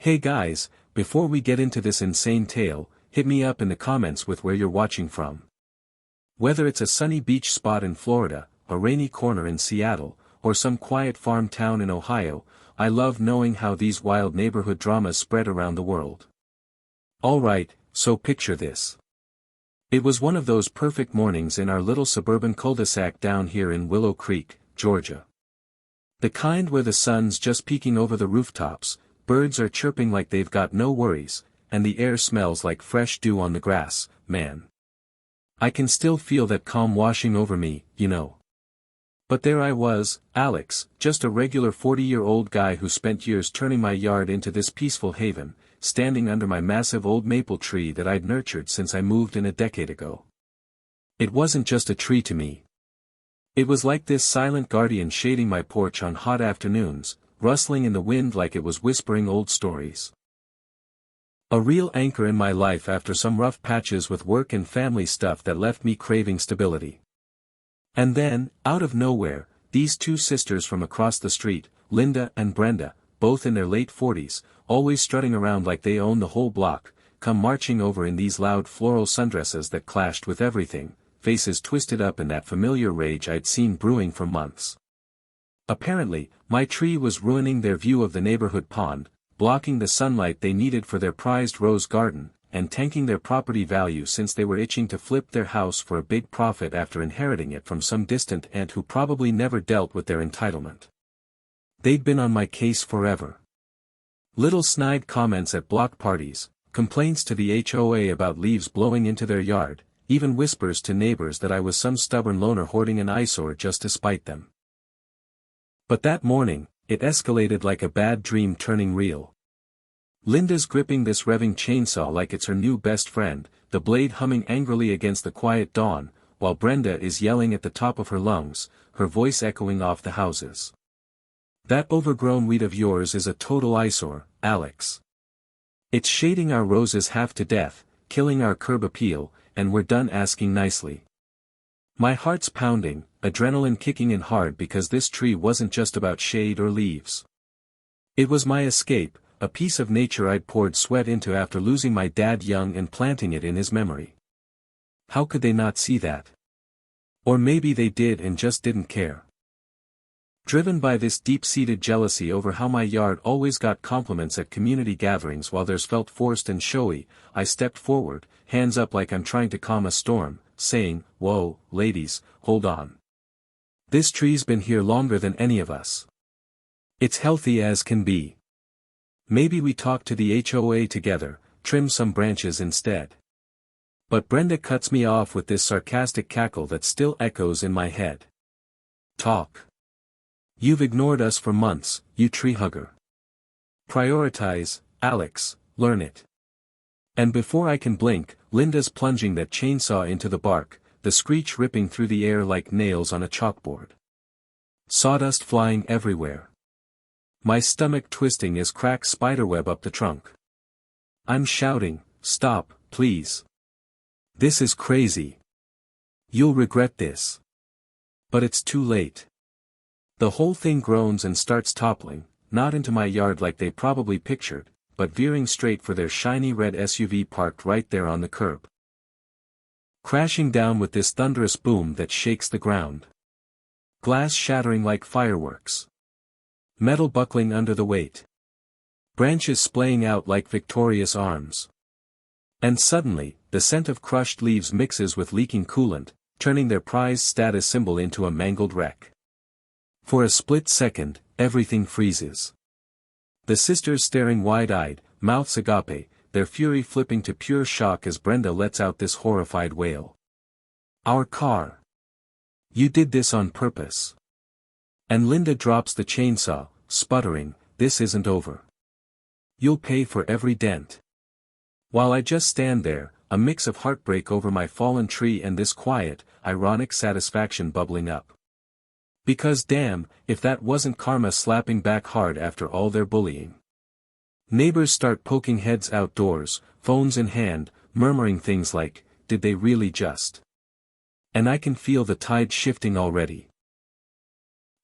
Hey guys, before we get into this insane tale, hit me up in the comments with where you're watching from. Whether it's a sunny beach spot in Florida, a rainy corner in Seattle, or some quiet farm town in Ohio, I love knowing how these wild neighborhood dramas spread around the world. Alright, so picture this. It was one of those perfect mornings in our little suburban cul-de-sac down here in Willow Creek, Georgia. The kind where the sun's just peeking over the rooftops, birds are chirping like they've got no worries, and the air smells like fresh dew on the grass, man. I can still feel that calm washing over me, you know. But there I was, Alex, just a regular 40-year-old guy who spent years turning my yard into this peaceful haven, standing under my massive old maple tree that I'd nurtured since I moved in a decade ago. It wasn't just a tree to me. It was like this silent guardian shading my porch on hot afternoons, rustling in the wind like it was whispering old stories. A real anchor in my life after some rough patches with work and family stuff that left me craving stability. And then, out of nowhere, these two sisters from across the street, Linda and Brenda, both in their late 40s, always strutting around like they own the whole block, come marching over in these loud floral sundresses that clashed with everything, faces twisted up in that familiar rage I'd seen brewing for months. Apparently, my tree was ruining their view of the neighborhood pond, blocking the sunlight they needed for their prized rose garden, and tanking their property value since they were itching to flip their house for a big profit after inheriting it from some distant aunt who probably never dealt with their entitlement. They'd been on my case forever. Little snide comments at block parties, complaints to the HOA about leaves blowing into their yard, even whispers to neighbors that I was some stubborn loner hoarding an eyesore just to spite them. But that morning, it escalated like a bad dream turning real. Linda's gripping this revving chainsaw like it's her new best friend, the blade humming angrily against the quiet dawn, while Brenda is yelling at the top of her lungs, her voice echoing off the houses. That overgrown weed of yours is a total eyesore, Alex. It's shading our roses half to death, killing our curb appeal, and we're done asking nicely. My heart's pounding, adrenaline kicking in hard because this tree wasn't just about shade or leaves. It was my escape, a piece of nature I'd poured sweat into after losing my dad young and planting it in his memory. How could they not see that? Or maybe they did and just didn't care. Driven by this deep-seated jealousy over how my yard always got compliments at community gatherings while theirs felt forced and showy, I stepped forward, hands up like I'm trying to calm a storm, saying, "Whoa, ladies, hold on. This tree's been here longer than any of us. It's healthy as can be. Maybe we talk to the HOA together, trim some branches instead." But Brenda cuts me off with this sarcastic cackle that still echoes in my head. "Talk. You've ignored us for months, you tree hugger. Prioritize, Alex, learn it." And before I can blink, Linda's plunging that chainsaw into the bark, the screech ripping through the air like nails on a chalkboard. Sawdust flying everywhere. My stomach twisting as cracks spiderweb up the trunk. I'm shouting, "Stop, please. This is crazy. You'll regret this." But it's too late. The whole thing groans and starts toppling, not into my yard like they probably pictured, but veering straight for their shiny red SUV parked right there on the curb. Crashing down with this thunderous boom that shakes the ground. Glass shattering like fireworks. Metal buckling under the weight. Branches splaying out like victorious arms. And suddenly, the scent of crushed leaves mixes with leaking coolant, turning their prized status symbol into a mangled wreck. For a split second, everything freezes. The sisters staring wide-eyed, mouths agape, their fury flipping to pure shock as Brenda lets out this horrified wail. "Our car. You did this on purpose." And Linda drops the chainsaw, sputtering, "This isn't over. You'll pay for every dent." While I just stand there, a mix of heartbreak over my fallen tree and this quiet, ironic satisfaction bubbling up. Because damn, if that wasn't karma slapping back hard after all their bullying. Neighbors start poking heads outdoors, phones in hand, murmuring things like, "Did they really just?" And I can feel the tide shifting already.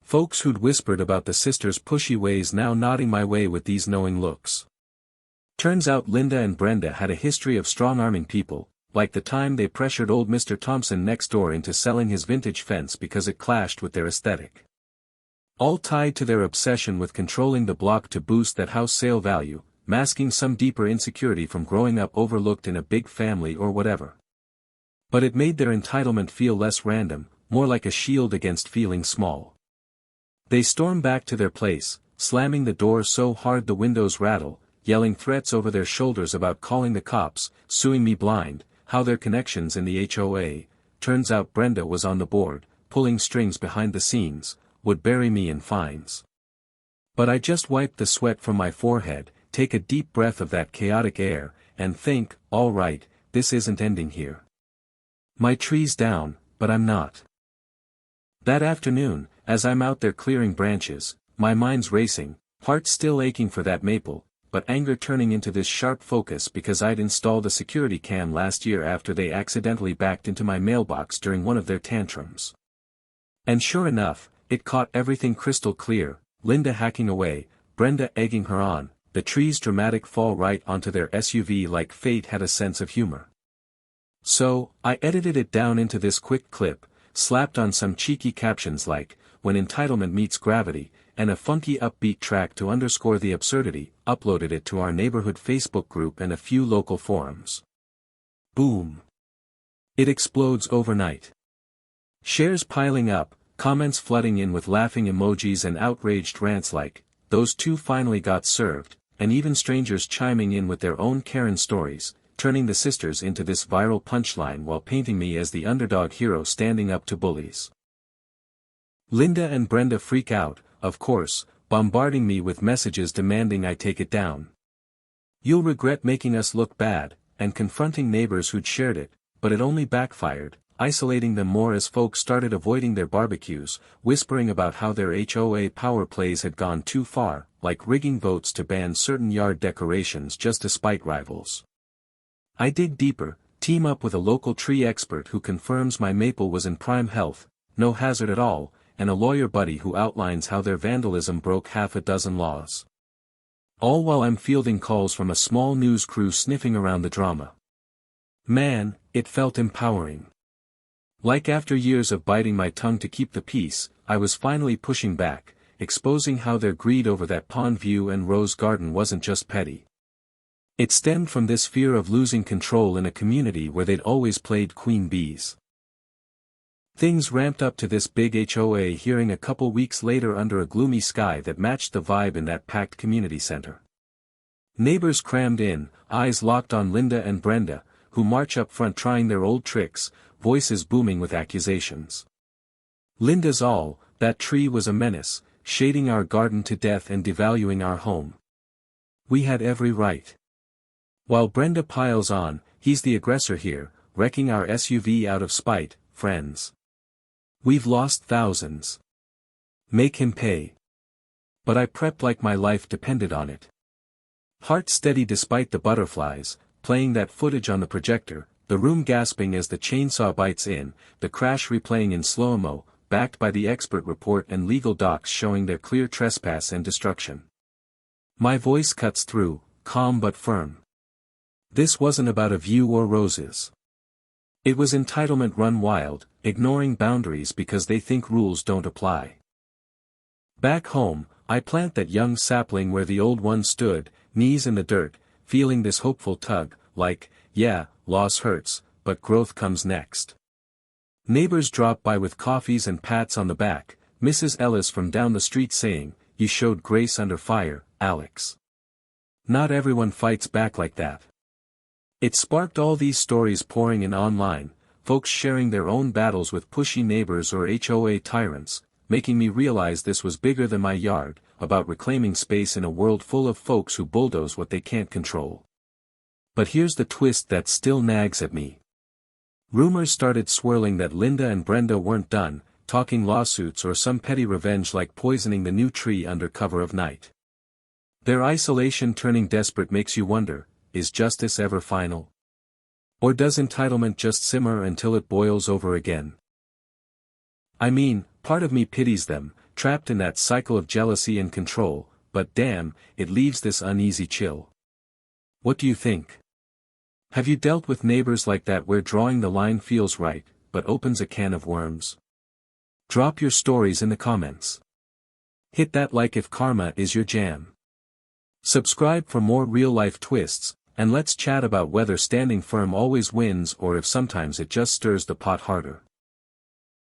Folks who'd whispered about the sisters' pushy ways now nodding my way with these knowing looks. Turns out Linda and Brenda had a history of strong-arming people, like the time they pressured old Mr. Thompson next door into selling his vintage fence because it clashed with their aesthetic. All tied to their obsession with controlling the block to boost that house sale value, masking some deeper insecurity from growing up overlooked in a big family or whatever. But it made their entitlement feel less random, more like a shield against feeling small. They storm back to their place, slamming the door so hard the windows rattle, yelling threats over their shoulders about calling the cops, suing me blind, how their connections in the HOA, turns out Brenda was on the board, pulling strings behind the scenes, would bury me in fines. But I just wipe the sweat from my forehead, take a deep breath of that chaotic air, and think, all right, this isn't ending here. My tree's down, but I'm not. That afternoon, as I'm out there clearing branches, my mind's racing, heart still aching for that maple, but anger turning into this sharp focus because I'd installed a security cam last year after they accidentally backed into my mailbox during one of their tantrums. And sure enough, it caught everything crystal clear, Linda hacking away, Brenda egging her on, the tree's dramatic fall right onto their SUV like fate had a sense of humor. So, I edited it down into this quick clip, slapped on some cheeky captions like, when entitlement meets gravity, and a funky upbeat track to underscore the absurdity, uploaded it to our neighborhood Facebook group and a few local forums. Boom! It explodes overnight. Shares piling up, comments flooding in with laughing emojis and outraged rants like, those two finally got served, and even strangers chiming in with their own Karen stories, turning the sisters into this viral punchline while painting me as the underdog hero standing up to bullies. Linda and Brenda freak out, of course, bombarding me with messages demanding I take it down. You'll regret making us look bad, and confronting neighbors who'd shared it, but it only backfired, isolating them more as folks started avoiding their barbecues, whispering about how their HOA power plays had gone too far, like rigging votes to ban certain yard decorations just to spite rivals. I dig deeper, team up with a local tree expert who confirms my maple was in prime health, no hazard at all, and a lawyer buddy who outlines how their vandalism broke half a dozen laws. All while I'm fielding calls from a small news crew sniffing around the drama. Man, it felt empowering. Like after years of biting my tongue to keep the peace, I was finally pushing back, exposing how their greed over that pond view and rose garden wasn't just petty. It stemmed from this fear of losing control in a community where they'd always played queen bees. Things ramped up to this big HOA hearing a couple weeks later under a gloomy sky that matched the vibe in that packed community center. Neighbors crammed in, eyes locked on Linda and Brenda, who march up front trying their old tricks, voices booming with accusations. Linda's all, that tree was a menace, shading our garden to death and devaluing our home. We had every right. While Brenda piles on, he's the aggressor here, wrecking our SUV out of spite, friends. We've lost thousands. Make him pay. But I prepped like my life depended on it. Heart steady despite the butterflies, playing that footage on the projector, the room gasping as the chainsaw bites in, the crash replaying in slow-mo, backed by the expert report and legal docs showing their clear trespass and destruction. My voice cuts through, calm but firm. This wasn't about a view or roses. It was entitlement run wild, ignoring boundaries because they think rules don't apply. Back home, I plant that young sapling where the old one stood, knees in the dirt, feeling this hopeful tug, like, yeah, loss hurts, but growth comes next. Neighbors drop by with coffees and pats on the back, Mrs. Ellis from down the street saying, you showed grace under fire, Alex. Not everyone fights back like that. It sparked all these stories pouring in online, folks sharing their own battles with pushy neighbors or HOA tyrants, making me realize this was bigger than my yard, about reclaiming space in a world full of folks who bulldoze what they can't control. But here's the twist that still nags at me. Rumors started swirling that Linda and Brenda weren't done, talking lawsuits or some petty revenge like poisoning the new tree under cover of night. Their isolation turning desperate makes you wonder, is justice ever final? Or does entitlement just simmer until it boils over again? I mean, part of me pities them, trapped in that cycle of jealousy and control, but damn, it leaves this uneasy chill. What do you think? Have you dealt with neighbors like that where drawing the line feels right, but opens a can of worms? Drop your stories in the comments. Hit that like if karma is your jam. Subscribe for more real-life twists, and let's chat about whether standing firm always wins or if sometimes it just stirs the pot harder.